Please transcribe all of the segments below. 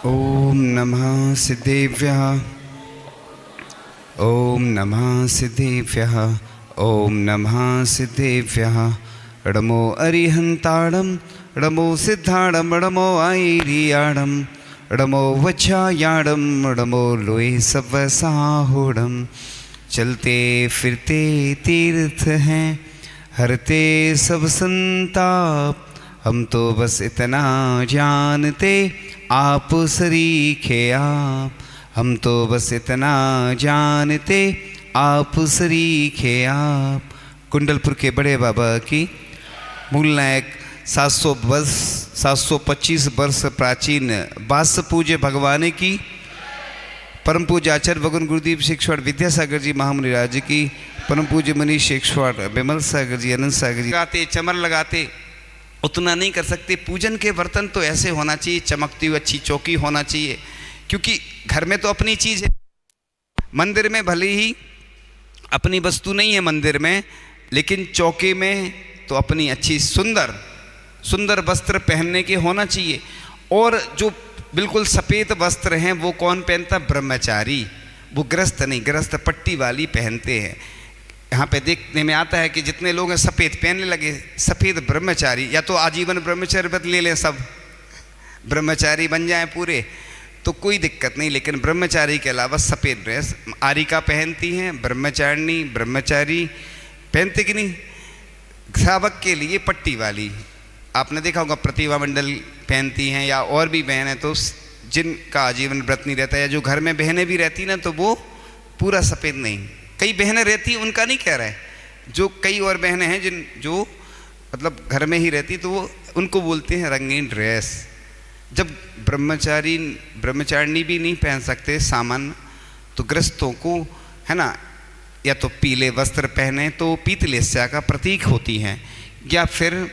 ओम नमः सिद्धेभ्यः। ओम नमः सिद्धेभ्यः। ओम नमः सिद्धेभ्यः। णमो अरिहन्ताणं णमो सिद्धाणं णमो ऐरियाणं णमो वच्छायाणं णमो लोए सवसाहुणं। चलते फिरते तीर्थ हैं, हरते सब संताप। हम तो बस इतना जानते, आप सरीखे आप। हम तो बस इतना जानते, आप सरीखे आप। कुंडलपुर के बड़े बाबा की मूल नायक 725 वर्ष प्राचीन बास पूज्य भगवान की परम पूज्य आचार्य भगवान गुरुदेव शेखवाड़ विद्यासागर जी महामुनि राज की परम पूज्य मनीष शेखवाड़ विमल सागर जी अनंत सागर जी लगाते चमर लगाते उतना नहीं कर सकते। पूजन के बर्तन तो ऐसे होना चाहिए, चमकती हुई अच्छी चौकी होना चाहिए, क्योंकि घर में तो अपनी चीज़ है। मंदिर में भले ही अपनी वस्तु नहीं है मंदिर में, लेकिन चौके में तो अपनी अच्छी सुंदर सुंदर वस्त्र पहनने के होना चाहिए। और जो बिल्कुल सफ़ेद वस्त्र हैं वो कौन पहनता? ब्रह्मचारी। वो गृहस्थ नहीं, गृहस्थ पट्टी वाली पहनते हैं। यहाँ पे देखने में आता है कि जितने लोग हैं सफ़ेद पहनने लगे, सफ़ेद ब्रह्मचारी। या तो आजीवन ब्रह्मचर्य व्रत ले लें, सब ब्रह्मचारी बन जाएं पूरे, तो कोई दिक्कत नहीं। लेकिन ब्रह्मचारी के अलावा सफ़ेद ड्रेस आरिका पहनती हैं, ब्रह्मचारिणी ब्रह्मचारी पहनते कि नहीं। श्रावक के लिए पट्टी वाली आपने देखा होगा, प्रतिभा मंडल पहनती हैं, या और भी बहन हैं तो जिनका आजीवन व्रत नहीं रहता, या जो घर में बहनें भी रहती ना तो वो पूरा सफ़ेद नहीं। कई बहनें रहती हैं, उनका नहीं कह रहा है, जो कई और बहनें हैं जो मतलब घर में ही रहती, तो वो उनको बोलते हैं रंगीन ड्रेस। जब ब्रह्मचारिणी भी नहीं पहन सकते सामान्य, तो गृहस्थों को है ना, या तो पीले वस्त्र पहने तो पीतलेस्या का प्रतीक होती हैं, या फिर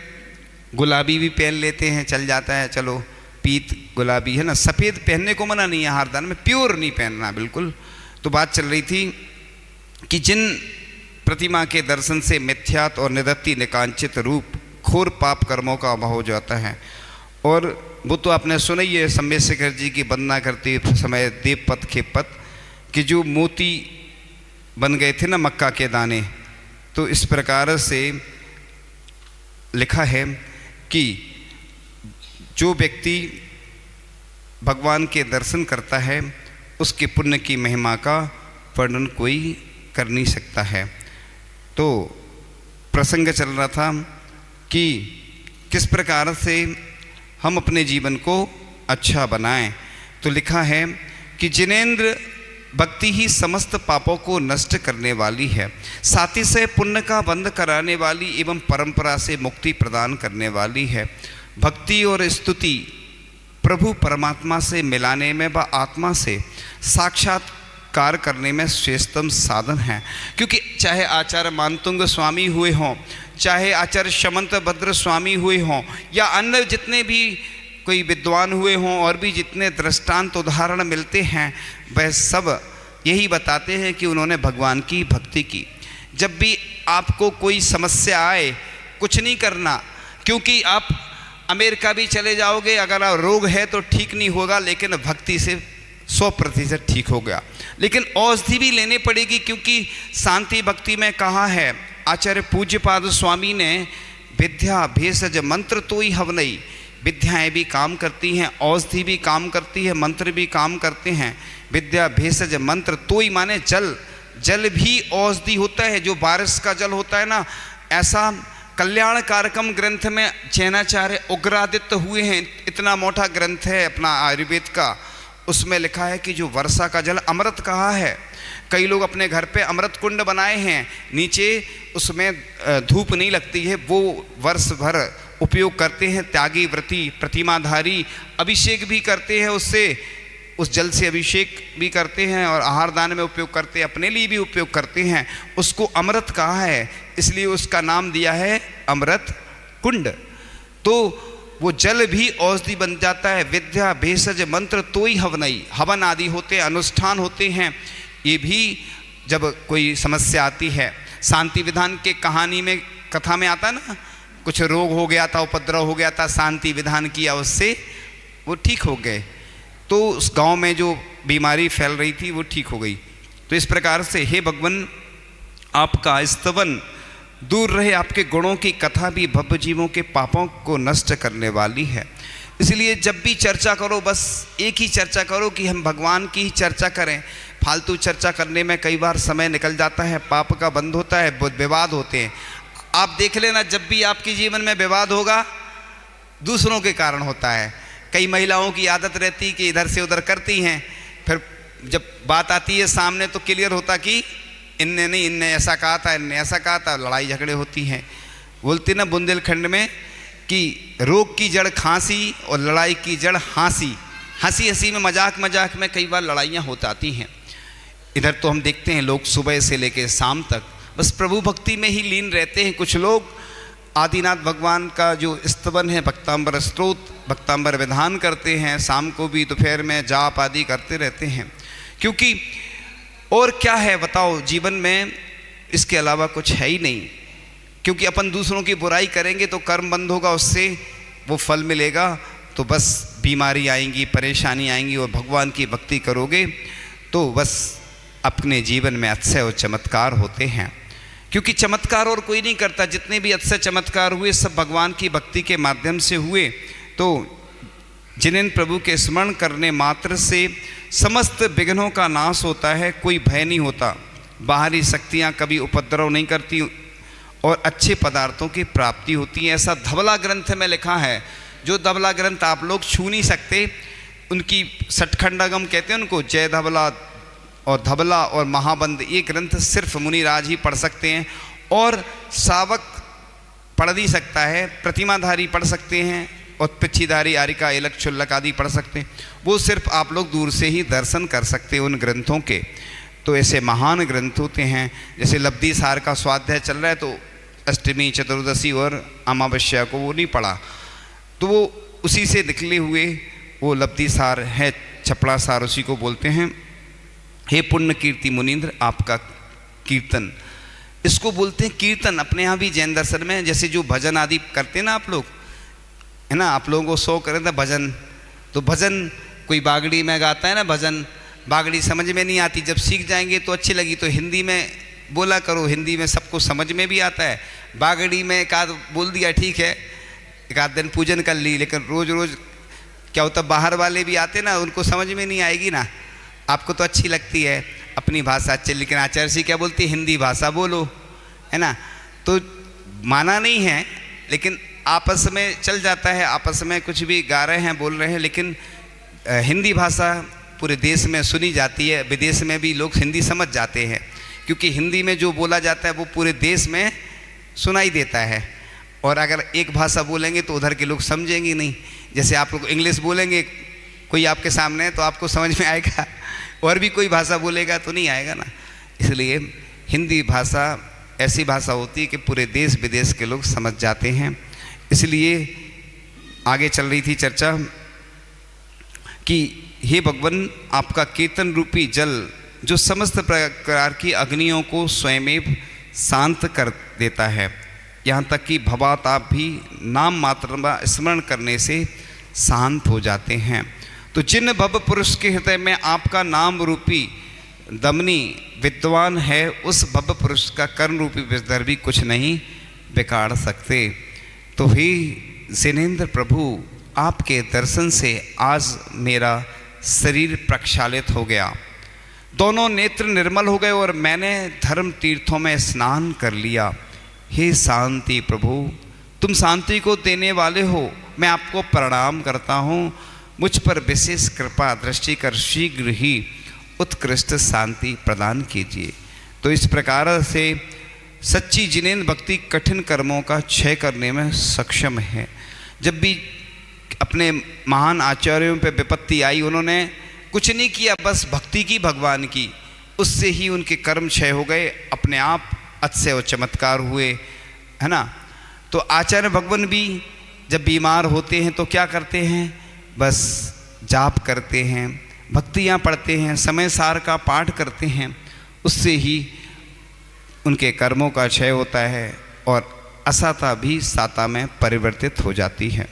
गुलाबी भी पहन लेते हैं, चल जाता है, चलो पीत गुलाबी है ना। सफ़ेद पहनने को मना नहीं है हारदान में, प्योर नहीं पहनना बिल्कुल। तो बात चल रही थी कि जिन प्रतिमा के दर्शन से मिथ्यात और निदत्ति निकांचित रूप घोर पाप कर्मों का अभाव हो जाता है। और वो तो आपने सुना ही है, सम्मेशेखर जी की वंदना करते समय देवपत खेपत कि जो मोती बन गए थे ना मक्का के दाने, तो इस प्रकार से लिखा है कि जो व्यक्ति भगवान के दर्शन करता है उसके पुण्य की महिमा का वर्णन कोई कर नहीं सकता है। तो प्रसंग चल रहा था कि किस प्रकार से हम अपने जीवन को अच्छा बनाएं। तो लिखा है कि जिनेंद्र भक्ति ही समस्त पापों को नष्ट करने वाली है, साथ ही से पुण्य का बंध कराने वाली एवं परंपरा से मुक्ति प्रदान करने वाली है। भक्ति और स्तुति प्रभु परमात्मा से मिलाने में व आत्मा से साक्षात्कार करने में श्रेष्ठतम साधन है। क्योंकि चाहे आचार्य मानतुंग स्वामी हुए हों, चाहे आचार्य शमंत भद्र स्वामी हुए हों, या अन्य जितने भी कोई विद्वान हुए हों, और भी जितने दृष्टांत उदाहरण मिलते हैं, वह सब यही बताते हैं कि उन्होंने भगवान की भक्ति की। जब भी आपको कोई समस्या आए, कुछ नहीं करना, क्योंकि आप अमेरिका भी चले जाओगे, अगर आप रोग है तो ठीक नहीं होगा, लेकिन भक्ति से 100% ठीक हो गया। लेकिन औषधि भी लेनी पड़ेगी, क्योंकि शांति भक्ति में कहा है आचार्य पूज्यपाद स्वामी ने, विद्या भेषज मंत्र तो ही हवनई। विद्याएं भी काम करती हैं, औषधि भी काम करती है, मंत्र भी काम करते हैं। विद्या भेषज मंत्र तो ही माने जल, जल भी औषधि होता है। जो बारिश का जल होता है ना, ऐसा कल्याण कारकम ग्रंथ में जैनाचार्य उग्रादित्य हुए हैं, इतना मोटा ग्रंथ है अपना आयुर्वेद का, उसमें लिखा है कि जो वर्षा का जल अमृत कहा है। कई लोग अपने घर पे अमृत कुंड बनाए हैं, नीचे उसमें धूप नहीं लगती है, वो वर्ष भर उपयोग करते हैं। त्यागी व्रती प्रतिमाधारी अभिषेक भी करते हैं उससे, उस जल से अभिषेक भी करते हैं, और आहार दान में उपयोग करते हैं, अपने लिए भी उपयोग करते हैं। उसको अमृत कहा है, इसलिए उसका नाम दिया है अमृत कुंड। तो वो जल भी औषधि बन जाता है। विद्या भेषज मंत्र तो ही हवनई, हवन आदि होते हैं, अनुष्ठान होते हैं। ये भी जब कोई समस्या आती है, शांति विधान के कहानी में कथा में आता है ना, कुछ रोग हो गया था, उपद्रव हो गया था, शांति विधान किया, उससे वो ठीक हो गए। तो उस गांव में जो बीमारी फैल रही थी वो ठीक हो गई। तो इस प्रकार से हे भगवान, आपका स्तवन दूर रहे, आपके गुणों की कथा भी भव जीवों के पापों को नष्ट करने वाली है। इसलिए जब भी चर्चा करो बस एक ही चर्चा करो कि हम भगवान की ही चर्चा करें। फालतू चर्चा करने में कई बार समय निकल जाता है, पाप का बंध होता है, विवाद होते हैं। आप देख लेना, जब भी आपके जीवन में विवाद होगा दूसरों के कारण होता है। कई महिलाओं की आदत रहती कि इधर से उधर करती हैं, फिर जब बात आती है सामने तो क्लियर होता कि इनने नहीं, इनने ऐसा कहा था, इनने ऐसा कहा था, लड़ाई झगड़े होती हैं। बोलते ना बुंदेलखंड में कि रोग की जड़ खांसी और लड़ाई की जड़ हंसी। हंसी हंसी में, मजाक मजाक में कई बार लड़ाइयाँ हो जाती हैं। इधर तो हम देखते हैं लोग सुबह से लेकर शाम तक बस प्रभु भक्ति में ही लीन रहते हैं। कुछ लोग आदिनाथ भगवान का जो स्तवन है, भक्तांबर स्तोत्र, भक्तांबर विधान करते हैं, शाम को भी दोपहर में जाप आदि करते रहते हैं। क्योंकि और क्या है बताओ जीवन में, इसके अलावा कुछ है ही नहीं। क्योंकि अपन दूसरों की बुराई करेंगे तो कर्म बंद होगा, उससे वो फल मिलेगा, तो बस बीमारी आएंगी, परेशानी आएंगी। और भगवान की भक्ति करोगे तो बस अपने जीवन में अतिशय और चमत्कार होते हैं। क्योंकि चमत्कार और कोई नहीं करता, जितने भी अतिशय चमत्कार हुए सब भगवान की भक्ति के माध्यम से हुए। तो जिन्हें प्रभु के स्मरण करने मात्र से समस्त विघ्नों का नाश होता है, कोई भय नहीं होता, बाहरी शक्तियाँ कभी उपद्रव नहीं करती और अच्छे पदार्थों की प्राप्ति होती है। ऐसा धवला ग्रंथ में लिखा है, जो धवला ग्रंथ आप लोग छू नहीं सकते। उनकी सठखंडागम कहते हैं उनको, जय धवला और धवला और महाबंद, ये ग्रंथ सिर्फ मुनिराज ही पढ़ सकते हैं और सावक पढ़ नहीं सकता है। प्रतिमाधारी पढ़ सकते हैं और पिच्छीधारी, आरिका, एलक, क्षुल्लक आदि पढ़ सकते हैं। वो सिर्फ आप लोग दूर से ही दर्शन कर सकते हैं उन ग्रंथों के। तो ऐसे महान ग्रंथ होते हैं। जैसे लब्धि सार का स्वाध्याय चल रहा है तो अष्टमी, चतुर्दशी और अमावस्या को वो नहीं पढ़ा, तो वो उसी से निकले हुए वो लब्धि सार है, छपड़ा सार उसी को बोलते हैं। हे पुण्य कीर्ति मुनीन्द्र, आपका कीर्तन, इसको बोलते हैं कीर्तन। अपने यहाँ भी जैन दर्शन में जैसे जो भजन आदि करते हैं ना आप लोग, है ना, आप लोगों को शो करें था भजन, तो भजन कोई बागड़ी में गाता है ना भजन, बागड़ी समझ में नहीं आती, जब सीख जाएंगे तो अच्छी लगी तो हिंदी में बोला करो, हिंदी में सबको समझ में भी आता है। बागड़ी में एक आध बोल दिया ठीक है, एक आध दिन पूजन कर ली, लेकिन रोज़ रोज़ क्या होता, बाहर वाले भी आते ना, उनको समझ में नहीं आएगी ना। आपको तो अच्छी लगती है अपनी भाषा अच्छी, लेकिन आचार्य जी क्या बोलती है, हिंदी भाषा बोलो, है ना। तो माना नहीं है, लेकिन आपस में चल जाता है, आपस में कुछ भी गा रहे हैं, बोल रहे हैं, लेकिन हिंदी भाषा पूरे देश में सुनी जाती है। विदेश में भी लोग हिंदी समझ जाते हैं, क्योंकि हिंदी में जो बोला जाता है वो पूरे देश में सुनाई देता है। और अगर एक भाषा बोलेंगे तो उधर के लोग समझेंगे नहीं। जैसे आप लोग इंग्लिश बोलेंगे, कोई आपके सामने है तो आपको समझ में आएगा, और भी कोई भाषा बोलेगा तो नहीं आएगा ना। इसलिए हिंदी भाषा ऐसी भाषा होती है कि पूरे देश विदेश के लोग समझ जाते हैं। इसलिए आगे चल रही थी चर्चा कि हे भगवान, आपका कीर्तन रूपी जल जो समस्त प्रकार की अग्नियों को स्वयमेव शांत कर देता है, यहाँ तक कि भवाताप भी नाम मात्र में स्मरण करने से शांत हो जाते हैं। तो जिन भव पुरुष के हृदय में आपका नाम रूपी दमनी विद्वान है, उस भव पुरुष का कर्म रूपी विस्तर भी कुछ नहीं बिगाड़ सकते। तो हे जिनेंद्र प्रभु, आपके दर्शन से आज मेरा शरीर प्रक्षालित हो गया, दोनों नेत्र निर्मल हो गए और मैंने धर्म तीर्थों में स्नान कर लिया। हे शांति प्रभु, तुम शांति को देने वाले हो, मैं आपको प्रणाम करता हूँ। मुझ पर विशेष कृपा दृष्टि कर शीघ्र ही उत्कृष्ट शांति प्रदान कीजिए। तो इस प्रकार से सच्ची जिनेंद्र भक्ति कठिन कर्मों का क्षय करने में सक्षम है। जब भी अपने महान आचार्यों पे विपत्ति आई, उन्होंने कुछ नहीं किया, बस भक्ति की भगवान की, उससे ही उनके कर्म क्षय हो गए, अपने आप अतिशय और चमत्कार हुए, है ना। तो आचार्य भगवान भी जब बीमार होते हैं तो क्या करते हैं, बस जाप करते हैं, भक्तियाँ पढ़ते हैं, समय सार का पाठ करते हैं, उससे ही उनके कर्मों का क्षय होता है और असाता भी साता में परिवर्तित हो जाती है।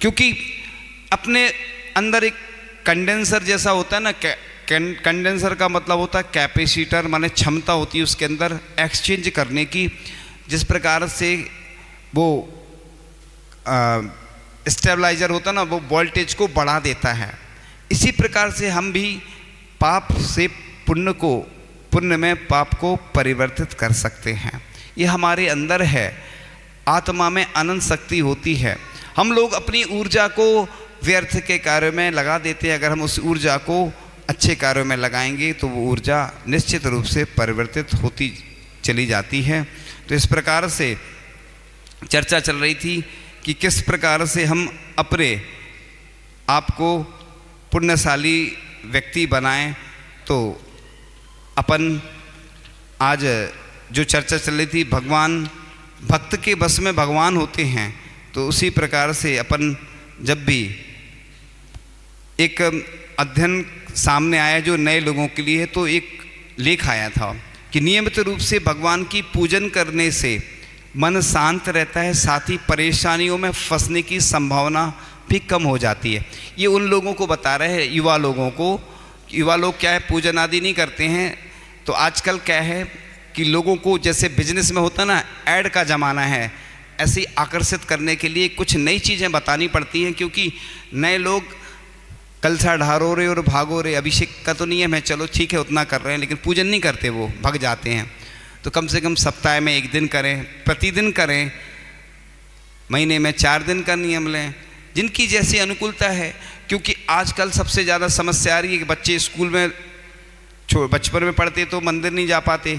क्योंकि अपने अंदर एक कंडेंसर जैसा होता है ना, कंडेंसर का मतलब होता है कैपेसिटर, माने क्षमता होती है उसके अंदर एक्सचेंज करने की। जिस प्रकार से वो स्टेबलाइजर होता है ना, वो वोल्टेज को बढ़ा देता है, इसी प्रकार से हम भी पाप से पुण्य में पाप को परिवर्तित कर सकते हैं। ये हमारे अंदर है, आत्मा में अनंत शक्ति होती है। हम लोग अपनी ऊर्जा को व्यर्थ के कार्य में लगा देते हैं। अगर हम उस ऊर्जा को अच्छे कार्यों में लगाएंगे तो वो ऊर्जा निश्चित रूप से परिवर्तित होती चली जाती है। तो इस प्रकार से चर्चा चल रही थी कि किस प्रकार से हम अपने आप को पुण्यशाली व्यक्ति बनाएं। तो अपन आज जो चर्चा चल रही थी, भगवान भक्त के बस में भगवान होते हैं, तो उसी प्रकार से अपन जब भी एक अध्ययन सामने आया जो नए लोगों के लिए है, तो एक लेख आया था कि नियमित रूप से भगवान की पूजन करने से मन शांत रहता है, साथ ही परेशानियों में फंसने की संभावना भी कम हो जाती है। ये उन लोगों को बता रहे हैं, युवा लोगों को। युवा लोग क्या है, पूजन आदि नहीं करते हैं। तो आजकल क्या है कि लोगों को जैसे बिजनेस में होता है ना, ऐड का ज़माना है, ऐसे ही आकर्षित करने के लिए कुछ नई चीज़ें बतानी पड़ती हैं। क्योंकि नए लोग कलसा ढारो रहे और भागो रहे, अभिषेक का तो नियम है, चलो ठीक है उतना कर रहे हैं, लेकिन पूजन नहीं करते, वो भग जाते हैं। तो कम से कम सप्ताह में 1 दिन करें, प्रतिदिन करें, महीने में 4 दिन का नियम लें, जिनकी जैसी अनुकूलता है। क्योंकि आजकल सबसे ज़्यादा समस्या आ रही है कि बच्चे स्कूल में बचपन में पढ़ते तो मंदिर नहीं जा पाते,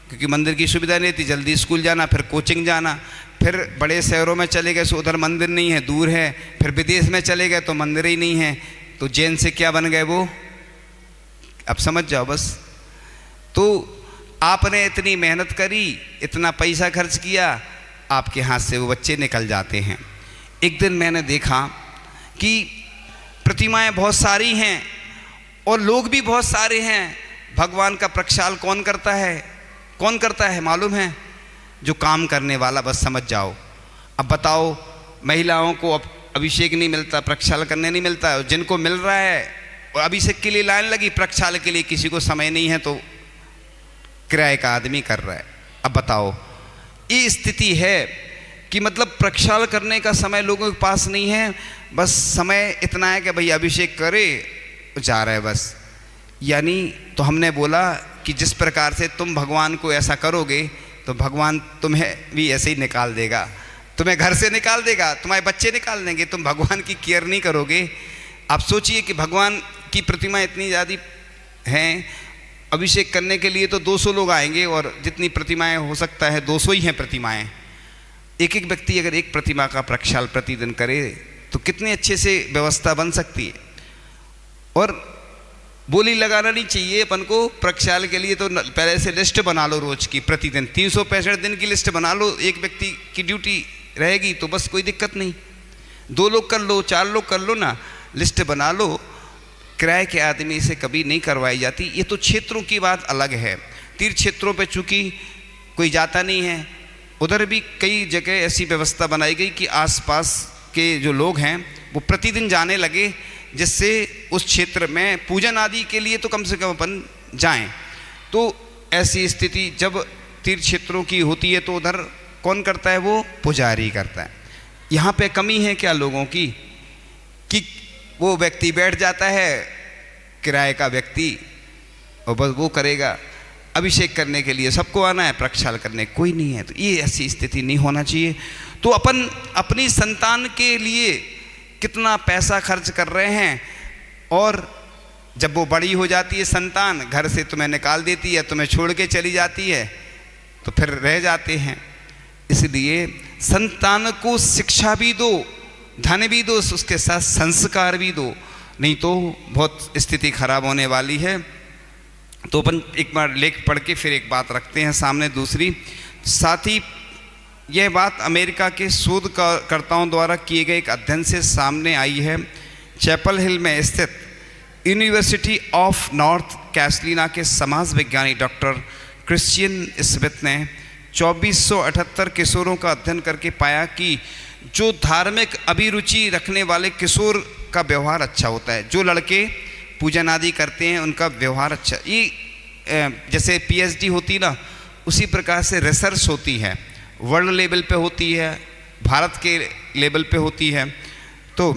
क्योंकि मंदिर की सुविधा नहीं थी। जल्दी स्कूल जाना, फिर कोचिंग जाना, फिर बड़े शहरों में चले गए तो उधर मंदिर नहीं है, दूर है, फिर विदेश में चले गए तो मंदिर ही नहीं है। तो जैन से क्या बन गए वो, अब समझ जाओ बस। तो आपने इतनी मेहनत करी, इतना पैसा खर्च किया, आपके हाथ से वो बच्चे निकल जाते हैं। एक दिन मैंने देखा कि प्रतिमाएं बहुत सारी हैं और लोग भी बहुत सारे हैं। भगवान का प्रक्षाल कौन करता है? कौन करता है मालूम है? जो काम करने वाला, बस समझ जाओ। अब बताओ, महिलाओं को अब अभिषेक नहीं मिलता, प्रक्षाल करने नहीं मिलता, जिनको मिल रहा है और अभिषेक के लिए लाइन लगी, प्रक्षाल के लिए किसी को समय नहीं है, तो किराए का आदमी कर रहा है। अब बताओ, ये स्थिति है कि मतलब प्रक्षाल करने का समय लोगों के पास नहीं है, बस समय इतना है कि भाई अभिषेक करे, जा रहा है बस। यानी तो हमने बोला कि जिस प्रकार से तुम भगवान को ऐसा करोगे तो भगवान तुम्हें भी ऐसे ही निकाल देगा, तुम्हें घर से निकाल देगा, तुम्हारे बच्चे निकाल देंगे, तुम भगवान की केयर नहीं करोगे। आप सोचिए कि भगवान की प्रतिमा इतनी ज़्यादा हैं, अभिषेक करने के लिए तो 200 लोग आएंगे और जितनी प्रतिमाएं हो सकता है 200 ही हैं प्रतिमाएं। एक एक व्यक्ति अगर एक प्रतिमा का प्रक्षाल प्रतिदिन करे तो कितने अच्छे से व्यवस्था बन सकती है। और बोली लगाना नहीं चाहिए अपन को प्रक्षाल के लिए, तो पहले से लिस्ट बना लो रोज की, प्रतिदिन 365 दिन की लिस्ट बना लो। एक व्यक्ति की ड्यूटी रहेगी तो बस कोई दिक्कत नहीं, 2 लोग कर लो, 4 लोग कर लो ना, लिस्ट बना लो। किराए के आदमी से कभी नहीं करवाई जाती। ये तो क्षेत्रों की बात अलग है। तीर्थ क्षेत्रों पे चूंकि कोई जाता नहीं है, उधर भी कई जगह ऐसी व्यवस्था बनाई गई कि आसपास के जो लोग हैं वो प्रतिदिन जाने लगे, जिससे उस क्षेत्र में पूजन आदि के लिए तो कम से कम अपन जाएं। तो ऐसी स्थिति जब तीर्थ क्षेत्रों की होती है तो उधर कौन करता है? वो पुजारी करता है। यहाँ पे कमी है क्या लोगों की कि वो व्यक्ति बैठ जाता है, किराए का व्यक्ति, और बस वो करेगा। अभिषेक करने के लिए सबको आना है, प्रक्षाल करने कोई नहीं है। तो ये ऐसी स्थिति नहीं होना चाहिए। तो अपन अपनी संतान के लिए कितना पैसा खर्च कर रहे हैं, और जब वो बड़ी हो जाती है संतान, घर से तुम्हें निकाल देती है, तुम्हें छोड़ के चली जाती है, तो फिर रह जाते हैं। इसलिए संतान को शिक्षा भी दो, धन भी दो, उसके साथ संस्कार भी दो, नहीं तो बहुत स्थिति खराब होने वाली है। तो अपन एक बार लेख पढ़ के फिर एक बात रखते हैं सामने दूसरी। साथ ही यह बात अमेरिका के शोधकर्ताओं द्वारा किए गए एक अध्ययन से सामने आई है। चैपल हिल में स्थित यूनिवर्सिटी ऑफ नॉर्थ कैरोलिना के समाज विज्ञानी डॉक्टर क्रिश्चियन स्मिथ ने 2478 किशोरों का अध्ययन करके पाया कि जो धार्मिक अभिरुचि रखने वाले किशोर का व्यवहार अच्छा होता है। जो लड़के पूजन आदि करते हैं उनका व्यवहार अच्छा, ये जैसे पीएचडी होती ना, उसी प्रकार से रिसर्च होती है, वर्ल्ड लेवल पे होती है, भारत के लेवल पे होती है। तो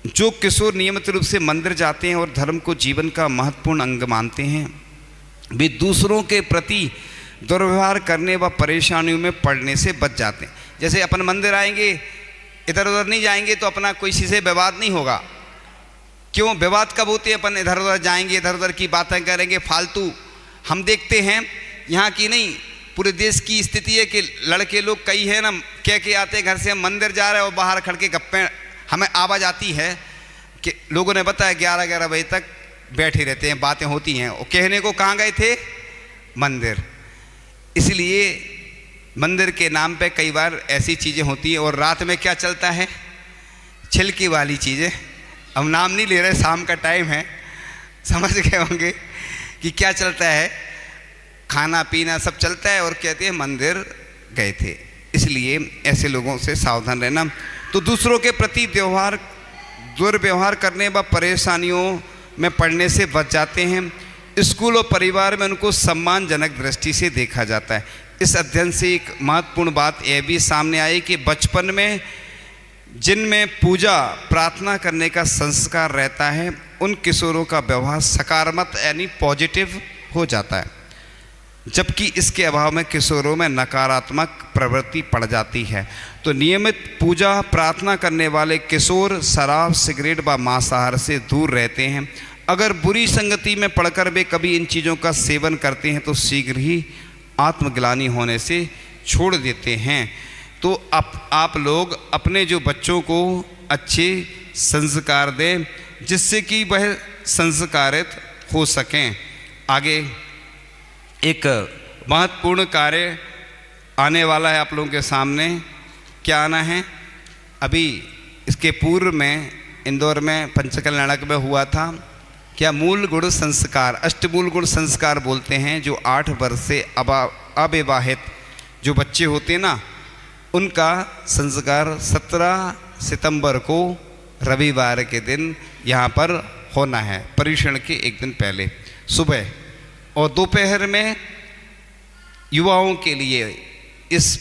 जो किशोर नियमित रूप से मंदिर जाते हैं और धर्म को जीवन का महत्वपूर्ण अंग मानते हैं, वे दूसरों के प्रति दुर्व्यवहार करने व परेशानियों में पड़ने से बच जाते हैं। जैसे अपन मंदिर आएंगे, इधर उधर नहीं जाएंगे तो अपना किसी से विवाद नहीं होगा। क्यों विवाद कब होते हैं? अपन इधर उधर जाएंगे, इधर उधर की बातें करेंगे फालतू। हम देखते हैं यहाँ की नहीं, पूरे देश की स्थिति है कि लड़के लोग कई है ना, कह के आते हैं घर से हम मंदिर जा रहे हैं, और बाहर खड़ के गप्पे, हमें आवाज़ आती है कि लोगों ने बताया 11-11 बजे तक बैठे रहते हैं, बातें होती हैं, और कहने को कहाँ गए थे? मंदिर। इसलिए मंदिर के नाम पे कई बार ऐसी चीज़ें होती हैं। और रात में क्या चलता है? छिलकी वाली चीज़ें, हम नाम नहीं ले रहे, शाम का टाइम है, समझ गए होंगे कि क्या चलता है, खाना पीना सब चलता है, और कहते हैं मंदिर गए थे। इसलिए ऐसे लोगों से सावधान रहना। तो दूसरों के प्रति दुर्व्यवहार करने व परेशानियों में पड़ने से बच जाते हैं। स्कूल और परिवार में उनको सम्मानजनक दृष्टि से देखा जाता है। इस अध्ययन से एक महत्वपूर्ण बात यह भी सामने आई कि बचपन में जिनमें पूजा प्रार्थना करने का संस्कार रहता है, उन किशोरों का व्यवहार सकारात्मक यानी पॉजिटिव हो जाता है, जबकि इसके अभाव में किशोरों में नकारात्मक प्रवृत्ति पड़ जाती है। तो नियमित पूजा प्रार्थना करने वाले किशोर शराब, सिगरेट व मांसाहार से दूर रहते हैं। अगर बुरी संगति में पड़कर वे कभी इन चीज़ों का सेवन करते हैं तो शीघ्र ही आत्मग्लानि होने से छोड़ देते हैं। तो आप लोग अपने जो बच्चों को अच्छे संस्कार दें, जिससे कि वह संस्कारित हो सकें। आगे एक महत्वपूर्ण कार्य आने वाला है आप लोगों के सामने। क्या आना है? अभी इसके पूर्व में इंदौर में पंचकल्याणक में हुआ था, क्या मूल गुण संस्कार, अष्टमूल गुण संस्कार बोलते हैं, जो 8 वर्ष से अविवाहित जो बच्चे होते हैं ना, उनका संस्कार 17 सितंबर को रविवार के दिन यहाँ पर होना है, पर्युषण के एक दिन पहले सुबह। और दोपहर में युवाओं के लिए, इस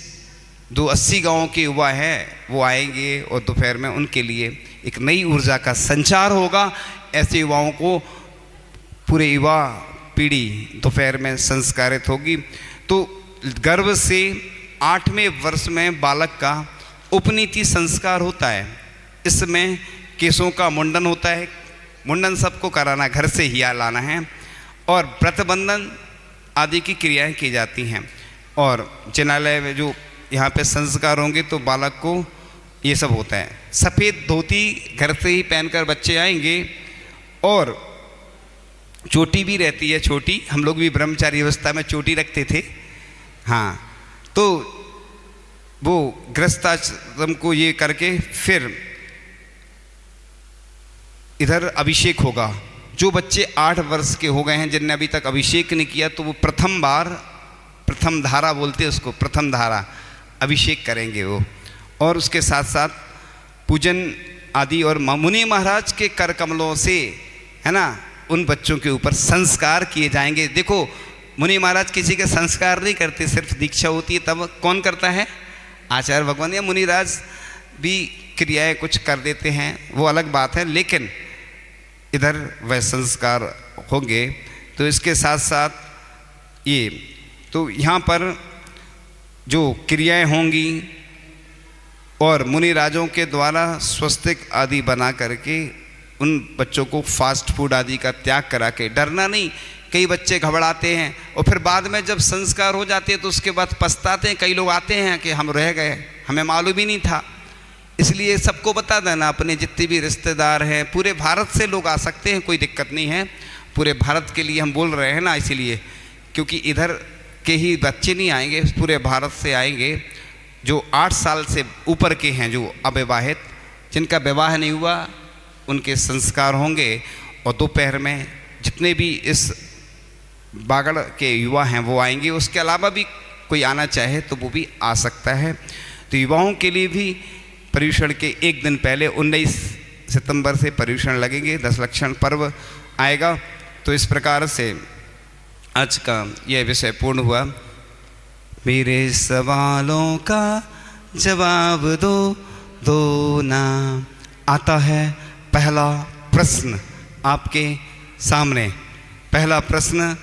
80 गाँव के युवा हैं वो आएंगे, और दोपहर में उनके लिए एक नई ऊर्जा का संचार होगा। ऐसे युवाओं को पूरे युवा पीढ़ी दोपहर में संस्कारित होगी। तो गर्भ से 8वें वर्ष में बालक का उपनीति संस्कार होता है। इसमें केशों का मुंडन होता है, मुंडन सबको कराना, घर से ही लाना है, और व्रतबंधन आदि की क्रियाएं की जाती हैं। और जिनालय में जो यहाँ पे संस्कार होंगे तो बालक को ये सब होता है। सफ़ेद धोती घर से ही पहनकर बच्चे आएंगे, और चोटी भी रहती है छोटी, हम लोग भी ब्रह्मचारी अवस्था में चोटी रखते थे। हाँ, तो वो गृहस्थाश्रम को ये करके फिर इधर अभिषेक होगा। जो बच्चे 8 वर्ष के हो गए हैं, जिनने अभी तक अभिषेक नहीं किया, तो वो प्रथम बार, प्रथम धारा बोलते हैं उसको, प्रथम धारा अभिषेक करेंगे वो। और उसके साथ साथ पूजन आदि, और मुनि महाराज के कर कमलों से, है ना, उन बच्चों के ऊपर संस्कार किए जाएंगे। देखो, मुनि महाराज किसी के संस्कार नहीं करते, सिर्फ दीक्षा होती है, तब कौन करता है? आचार्य भगवान या मुनिराज भी क्रियाएं कुछ कर देते हैं, वो अलग बात है, लेकिन इधर वह संस्कार होंगे। तो इसके साथ साथ ये, तो यहाँ पर जो क्रियाएं होंगी, और मुनि राजों के द्वारा स्वस्तिक आदि बना करके उन बच्चों को फास्ट फूड आदि का त्याग करा के, डरना नहीं। कई बच्चे घबराते हैं और फिर बाद में जब संस्कार हो जाते हैं तो उसके बाद पछताते हैं। कई लोग आते हैं कि हम रह गए, हमें मालूम ही नहीं था। इसलिए सबको बता देना, अपने जितने भी रिश्तेदार हैं, पूरे भारत से लोग आ सकते हैं, कोई दिक्कत नहीं है। पूरे भारत के लिए हम बोल रहे हैं ना, इसीलिए, क्योंकि इधर के ही बच्चे नहीं आएंगे, पूरे भारत से आएंगे। जो 8 साल से ऊपर के हैं, जो अविवाहित, जिनका विवाह नहीं हुआ, उनके संस्कार होंगे। और दोपहर में जितने भी इस बागड़ के युवा हैं वो आएंगे। उसके अलावा भी कोई आना चाहे तो वो भी आ सकता है। तो युवाओं के लिए भी पर्युषण के एक दिन पहले 19 सितंबर से पर्यूषण लगेंगे, 10 लक्षण पर्व आएगा। तो इस प्रकार से आज का यह विषय पूर्ण हुआ। मेरे सवालों का जवाब दो ना। आता है पहला प्रश्न आपके सामने। पहला प्रश्न